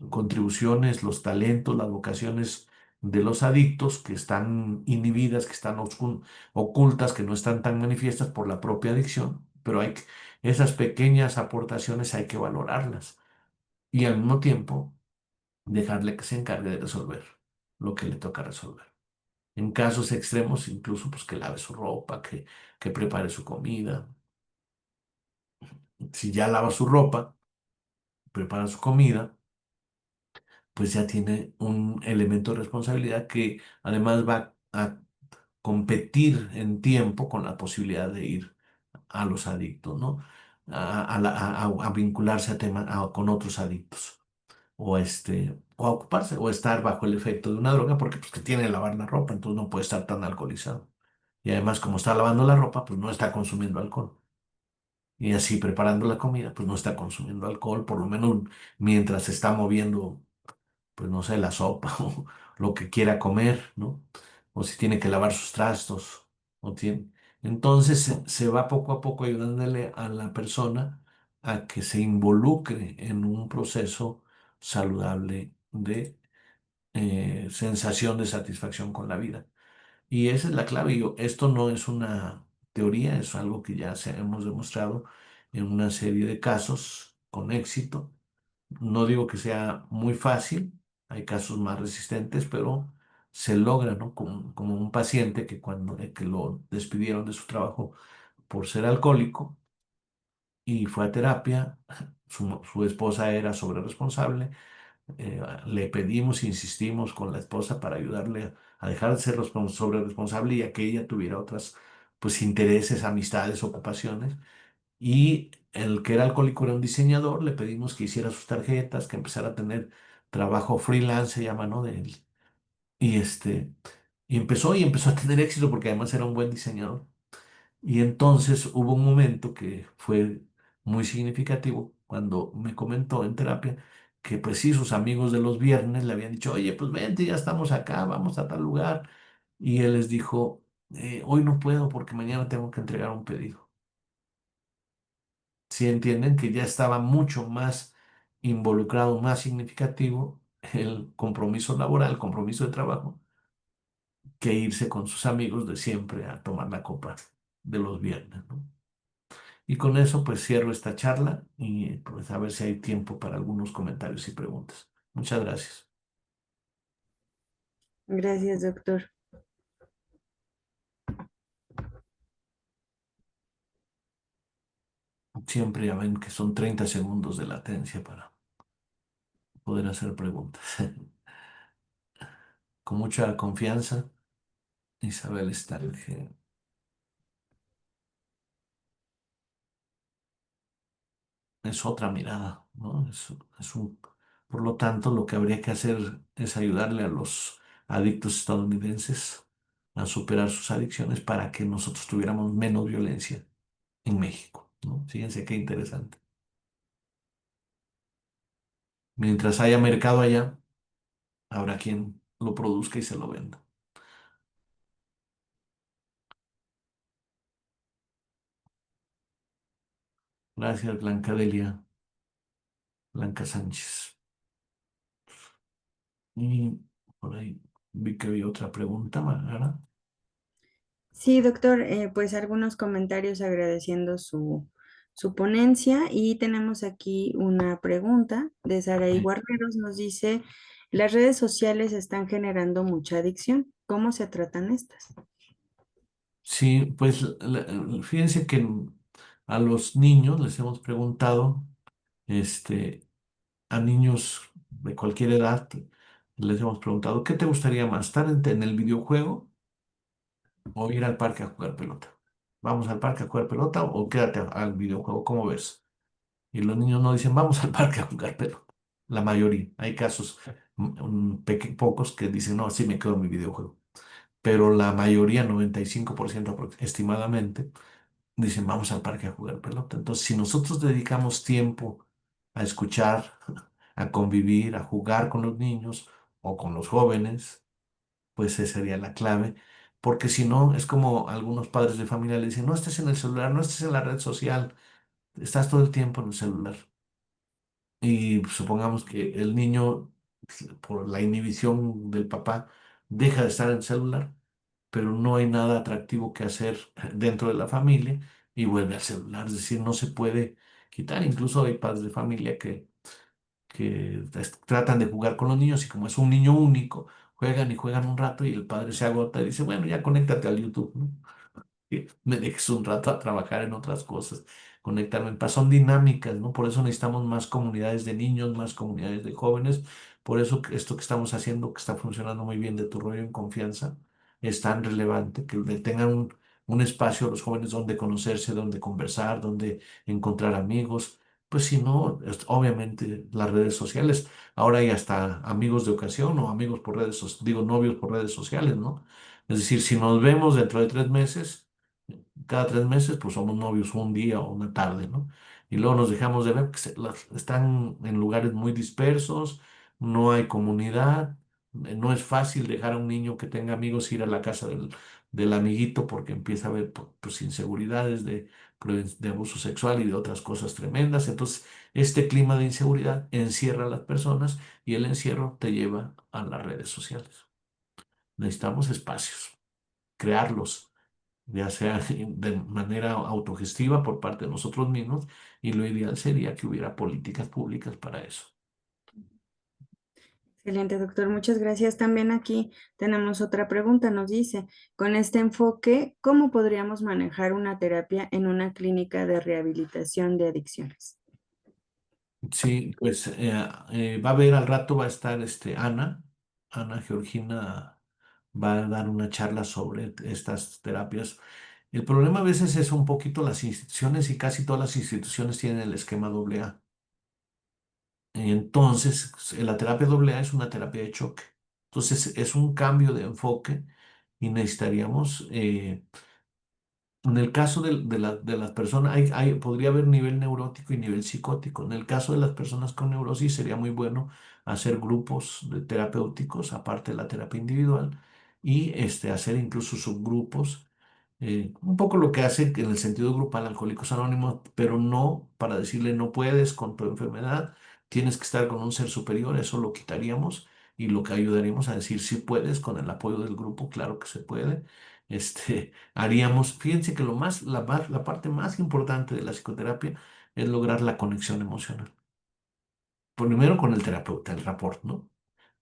contribuciones, los talentos, las vocaciones de los adictos que están inhibidas, que están ocultas, que no están tan manifiestas por la propia adicción, pero esas pequeñas aportaciones hay que valorarlas y al mismo tiempo dejarle que se encargue de resolver lo que le toca resolver. En casos extremos, incluso pues que lave su ropa, que prepare su comida. Si ya lava su ropa, prepara su comida, pues ya tiene un elemento de responsabilidad que además va a competir en tiempo con la posibilidad de ir a los adictos, ¿no? A vincularse con otros adictos o a ocuparse o estar bajo el efecto de una droga porque pues que tiene que lavar la ropa, entonces no puede estar tan alcoholizado. Y además como está lavando la ropa, pues no está consumiendo alcohol. Y así preparando la comida, pues no está consumiendo alcohol, por lo menos mientras se está moviendo, pues no sé, la sopa o lo que quiera comer, ¿no? O si tiene que lavar sus trastos, o tiene... Entonces se va poco a poco ayudándole a la persona a que se involucre en un proceso saludable de sensación de satisfacción con la vida. Y esa es la clave. Esto no es una teoría, es algo que ya hemos demostrado en una serie de casos con éxito. No digo que sea muy fácil, hay casos más resistentes, pero se logra, ¿no? Como un paciente que cuando que lo despidieron de su trabajo por ser alcohólico y fue a terapia, su esposa era sobre le pedimos, insistimos con la esposa para ayudarle a dejar de ser sobre responsable y a que ella tuviera otras, pues, intereses, amistades, ocupaciones. Y el que era alcohólico era un diseñador, le pedimos que hiciera sus tarjetas, que empezara a tener trabajo freelance, se llama, ¿no? Y y empezó a tener éxito porque además era un buen diseñador. Y entonces hubo un momento que fue muy significativo cuando me comentó en terapia que pues sí, sus amigos de los viernes le habían dicho, oye, pues vente, ya estamos acá, vamos a tal lugar. Y él les dijo, hoy no puedo porque mañana tengo que entregar un pedido. Si entienden que ya estaba mucho más involucrado, más significativo el compromiso laboral, el compromiso de trabajo, que irse con sus amigos de siempre a tomar la copa de los viernes, ¿no? Y con eso pues cierro esta charla y pues a ver si hay tiempo para algunos comentarios y preguntas. Muchas gracias. Gracias, doctor. Siempre ya ven que son 30 segundos de latencia para poder hacer preguntas. Con mucha confianza, Isabel Stange. Es otra mirada, ¿no? Por lo tanto, lo que habría que hacer es ayudarle a los adictos estadounidenses a superar sus adicciones para que nosotros tuviéramos menos violencia en México, ¿no? Fíjense qué interesante. Mientras haya mercado allá, habrá quien lo produzca y se lo venda. Gracias, Blanca Delia, Blanca Sánchez. Y por ahí vi que había otra pregunta, Magara. Sí, doctor, pues algunos comentarios agradeciendo su ponencia y tenemos aquí una pregunta de Saraí Eh, Guarneros. Nos dice, las redes sociales están generando mucha adicción. ¿Cómo se tratan estas? Sí, pues fíjense que a los niños les hemos preguntado, este, a niños de cualquier edad, les hemos preguntado, ¿qué te gustaría más, estar en el videojuego o ir al parque a jugar pelota? ¿Vamos al parque a jugar pelota o quédate al videojuego? ¿Cómo ves? Y los niños no dicen, vamos al parque a jugar pelota. La mayoría. Hay casos, pocos que dicen, no, sí me quedo en mi videojuego. Pero la mayoría, 95% estimadamente, dicen, vamos al parque a jugar pelota. Entonces, si nosotros dedicamos tiempo a escuchar, a convivir, a jugar con los niños o con los jóvenes, pues esa sería la clave. Porque si no, es como algunos padres de familia le dicen, no estés en el celular, no estés en la red social, estás todo el tiempo en el celular. Y supongamos que el niño, por la inhibición del papá, deja de estar en el celular, pero no hay nada atractivo que hacer dentro de la familia y vuelve al celular. Es decir, no se puede quitar. Incluso hay padres de familia que tratan de jugar con los niños y como es un niño único, juegan y juegan un rato y el padre se agota y dice, bueno, ya conéctate al YouTube, ¿no? que me dejes un rato a trabajar en otras cosas, conectarme en paz. Son dinámicas, ¿no? Por eso necesitamos más comunidades de niños, más comunidades de jóvenes. Por eso esto que estamos haciendo, que está funcionando muy bien de tu rollo en confianza, es tan relevante que le tengan un espacio a los jóvenes donde conocerse, donde conversar, donde encontrar amigos. Pues si no, obviamente las redes sociales, ahora hay hasta amigos de ocasión o amigos por redes, digo, novios por redes sociales, ¿no? Es decir, si nos vemos dentro de 3 meses, cada 3 meses, pues somos novios un día o una tarde, ¿no? Y luego nos dejamos de ver, porque están en lugares muy dispersos, no hay comunidad, no es fácil dejar a un niño que tenga amigos ir a la casa del amiguito porque empieza a haber pues, inseguridades de abuso sexual y de otras cosas tremendas. Entonces, este clima de inseguridad encierra a las personas y el encierro te lleva a las redes sociales. Necesitamos espacios, crearlos, ya sea de manera autogestiva por parte de nosotros mismos, y lo ideal sería que hubiera políticas públicas para eso. Excelente, doctor. Muchas gracias. También aquí tenemos otra pregunta. Nos dice, con este enfoque, ¿cómo podríamos manejar una terapia en una clínica de rehabilitación de adicciones? Sí, pues va a haber al rato, va a estar Ana Georgina va a dar una charla sobre estas terapias. El problema a veces es un poquito las instituciones y casi todas las instituciones tienen el esquema AA. Entonces, la terapia AA es una terapia de choque. Entonces, es un cambio de enfoque y necesitaríamos, en el caso de las personas, podría haber nivel neurótico y nivel psicótico. En el caso de las personas con neurosis, sería muy bueno hacer grupos de terapéuticos, aparte de la terapia individual, y hacer incluso subgrupos. Un poco lo que hace en el sentido grupal Alcohólicos Anónimos, pero no para decirle no puedes con tu enfermedad, tienes que estar con un ser superior, eso lo quitaríamos y lo que ayudaríamos a decir si puedes con el apoyo del grupo, claro que se puede. Haríamos, fíjense que la parte más importante de la psicoterapia es lograr la conexión emocional. Primero con el terapeuta, el rapport, ¿no?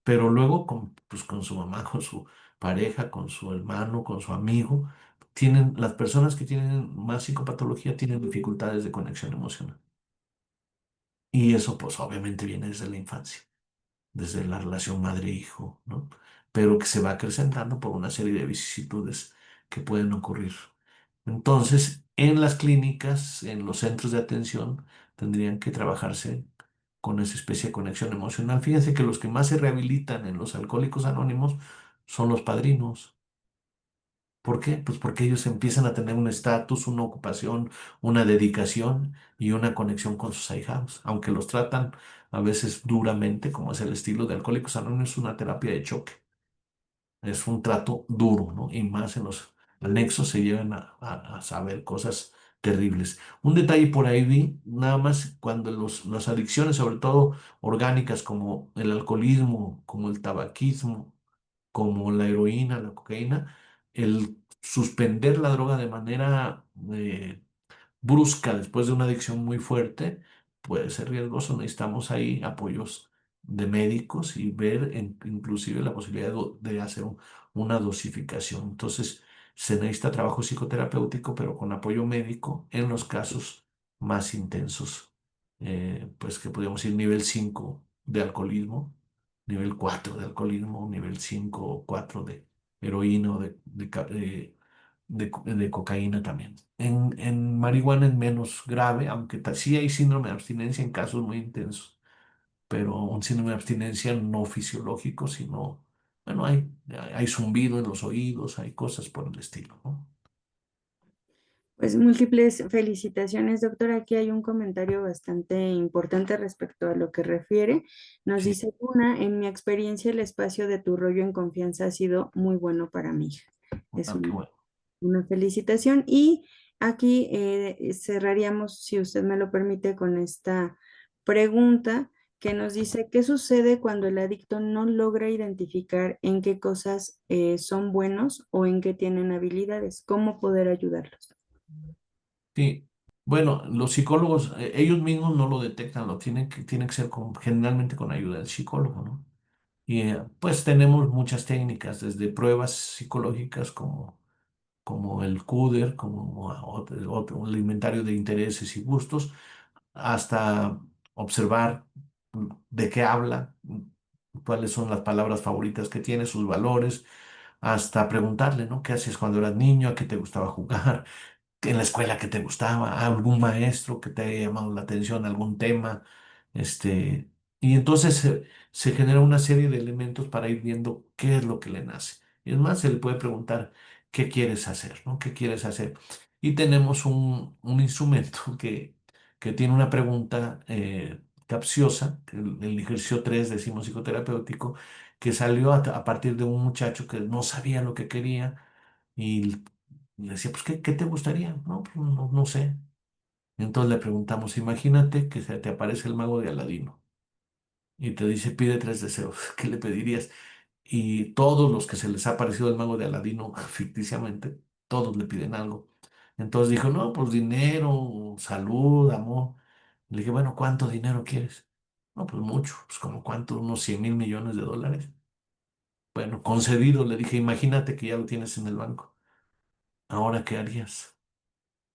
Pero luego pues, con su mamá, con su pareja, con su hermano, con su amigo. Las personas que tienen más psicopatología tienen dificultades de conexión emocional. Y eso pues obviamente viene desde la infancia, desde la relación madre-hijo, ¿no? Pero que se va acrecentando por una serie de vicisitudes que pueden ocurrir. Entonces, en las clínicas, en los centros de atención, tendrían que trabajarse con esa especie de conexión emocional. Fíjense que los que más se rehabilitan en los alcohólicos anónimos son los padrinos. ¿Por qué? Pues porque ellos empiezan a tener un estatus, una ocupación, una dedicación y una conexión con sus ahijados, aunque los tratan a veces duramente, como es el estilo de Alcohólicos Anónimos, es una terapia de choque. Es un trato duro, ¿no? Y más en los anexos se llevan a saber cosas terribles. Un detalle por ahí vi, nada más cuando las adicciones, sobre todo orgánicas como el alcoholismo, como el tabaquismo, como la heroína, la cocaína, el suspender la droga de manera brusca después de una adicción muy fuerte puede ser riesgoso. Necesitamos ahí apoyos de médicos y ver inclusive la posibilidad de hacer una dosificación. Entonces, se necesita trabajo psicoterapéutico, pero con apoyo médico en los casos más intensos, pues que podríamos ir nivel 5 de alcoholismo, nivel 4 de alcoholismo, nivel 5 o 4 de heroína o de cocaína también. En marihuana es menos grave, aunque sí hay síndrome de abstinencia en casos muy intensos, pero un síndrome de abstinencia no fisiológico, sino, bueno, hay zumbido en los oídos, hay cosas por el estilo, ¿no? Pues múltiples felicitaciones, doctora. Aquí hay un comentario bastante importante respecto a lo que refiere. Nos Sí, dice una, en mi experiencia el espacio de tu rollo en confianza ha sido muy bueno para mi hija. Es ah, qué bueno. una felicitación. Y aquí cerraríamos, si usted me lo permite, con esta pregunta que nos dice, ¿qué sucede cuando el adicto no logra identificar en qué cosas son buenos o en qué tienen habilidades? ¿Cómo poder ayudarlos? Sí, bueno, los psicólogos, ellos mismos no lo detectan, tiene que ser generalmente con ayuda del psicólogo, ¿no? Y pues tenemos muchas técnicas, desde pruebas psicológicas como como el CUDER, como el inventario de intereses y gustos, hasta observar de qué habla, cuáles son las palabras favoritas que tiene, sus valores, hasta preguntarle, ¿no? ¿Qué hacías cuando eras niño? ¿A qué te gustaba jugar? En la escuela que te gustaba, algún maestro que te haya llamado la atención, algún tema, y entonces se genera una serie de elementos para ir viendo qué es lo que le nace. Y es más, se le puede preguntar, ¿qué quieres hacer? ¿No? ¿Qué quieres hacer? Y tenemos un instrumento que tiene una pregunta capciosa, que el ejercicio 3 decimos psicoterapéutico, que salió a partir de un muchacho que no sabía lo que quería y le decía, pues, ¿qué te gustaría? No, pues, no sé. Entonces le preguntamos, imagínate que se te aparece el mago de Aladino y te dice, pide 3 deseos, ¿qué le pedirías? Y todos los que se les ha aparecido el mago de Aladino ficticiamente, todos le piden algo. Entonces dijo, no, pues dinero, salud, amor. Le dije, bueno, ¿cuánto dinero quieres? No, pues mucho, pues como cuánto, unos 100.000 millones de dólares. Bueno, concedido, le dije, imagínate que ya lo tienes en el banco. ¿Ahora qué harías?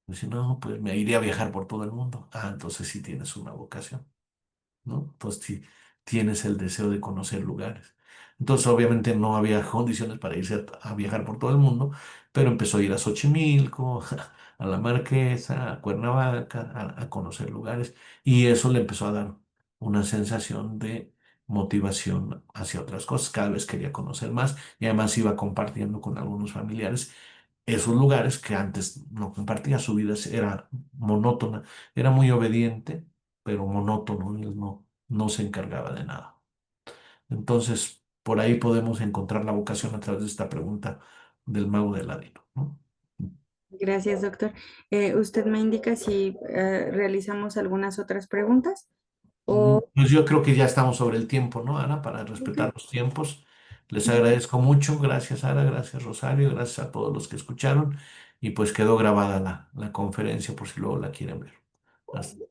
Dice, no, pues me iría a viajar por todo el mundo. Ah, entonces sí tienes una vocación, ¿no? Entonces sí tienes el deseo de conocer lugares. Entonces obviamente no había condiciones para irse a viajar por todo el mundo, pero empezó a ir a Xochimilco, a La Marquesa, a Cuernavaca, a conocer lugares, y eso le empezó a dar una sensación de motivación hacia otras cosas. Cada vez quería conocer más y además iba compartiendo con algunos familiares esos lugares que antes no compartía. Su vida era monótona, era muy obediente, pero monótono, él no se encargaba de nada. Entonces, por ahí podemos encontrar la vocación a través de esta pregunta del mago de Aladino, ¿no? Gracias, doctor. ¿Usted me indica si realizamos algunas otras preguntas? O, Pues yo creo que ya estamos sobre el tiempo, ¿no, Ana? Para ok, respetar los tiempos. Les agradezco mucho. Gracias, Ana. Gracias, Rosario. Gracias a todos los que escucharon. Y pues quedó grabada la conferencia por si luego la quieren ver. Hasta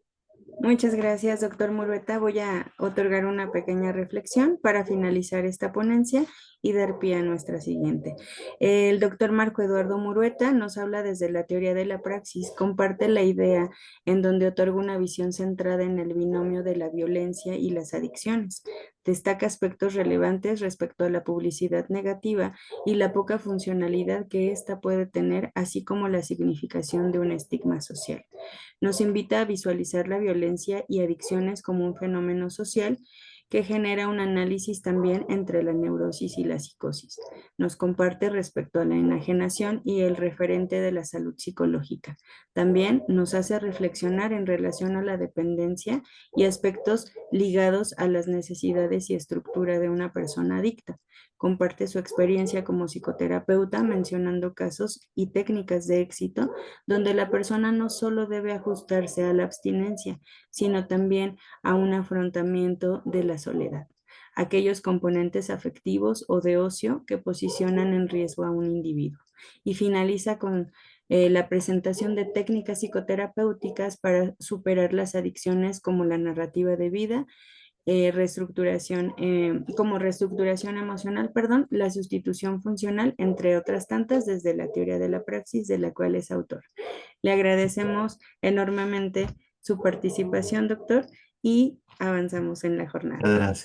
muchas gracias, doctor Murueta. Voy a otorgar una pequeña reflexión para finalizar esta ponencia y dar pie a nuestra siguiente. El doctor Marco Eduardo Murueta nos habla desde la teoría de la praxis, comparte la idea en donde otorga una visión centrada en el binomio de la violencia y las adicciones. Destaca aspectos relevantes respecto a la publicidad negativa y la poca funcionalidad que ésta puede tener, así como la significación de un estigma social. Nos invita a visualizar la violencia y adicciones como un fenómeno social que genera un análisis también entre la neurosis y la psicosis. Nos comparte respecto a la enajenación y el referente de la salud psicológica. También nos hace reflexionar en relación a la dependencia y aspectos ligados a las necesidades y estructura de una persona adicta. Comparte su experiencia como psicoterapeuta mencionando casos y técnicas de éxito donde la persona no solo debe ajustarse a la abstinencia, sino también a un afrontamiento de la soledad, aquellos componentes afectivos o de ocio que posicionan en riesgo a un individuo. Y finaliza con la presentación de técnicas psicoterapéuticas para superar las adicciones como la narrativa de vida, como reestructuración emocional, perdón, la sustitución funcional, entre otras tantas, desde la teoría de la praxis de la cual es autor. Le agradecemos enormemente su participación, doctor, y avanzamos en la jornada. gracias.